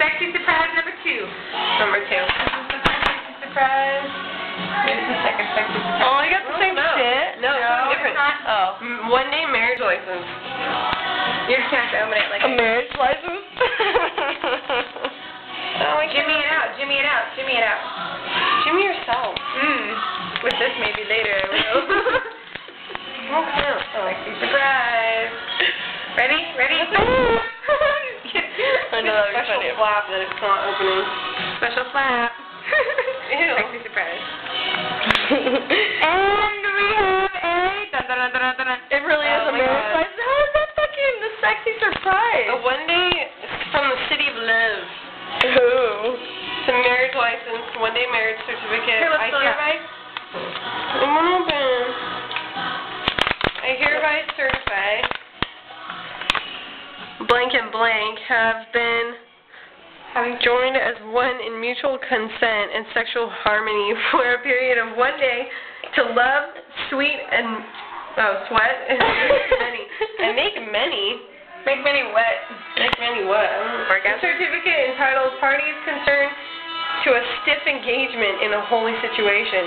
Sexy surprise number 2. Number 2. This is the first sexy surprise. Here's the second sexy surprise. Oh, I got the same shit? No, it's different. It's not. Oh. One day marriage license. You're just going to have to open it like A marriage license? Oh, Jimmy it out, Jimmy it out, Jimmy it out. Jimmy yourself. With this maybe later I will. Okay. Sexy surprise. Ready? Ready? I know that would be Special funny. flap that it's not opening. Special flap. Ew. Sexy surprise. And we have a dun-dun-dun-dun-dun. It really is Oh a my marriage God. license. How is that fucking the sexy surprise? A one day from the city of Liv. Who? It's a marriage license, one day marriage certificate. Here, let's I fill it out. hereby. It won't open. I hereby certify. Blank and blank have been joined as one in mutual consent and sexual harmony for a period of 1 day to love, sweat, and make many. Make many wet. Make many what? Orgasm. The certificate entitles parties concerned to a stiff engagement in a holy situation.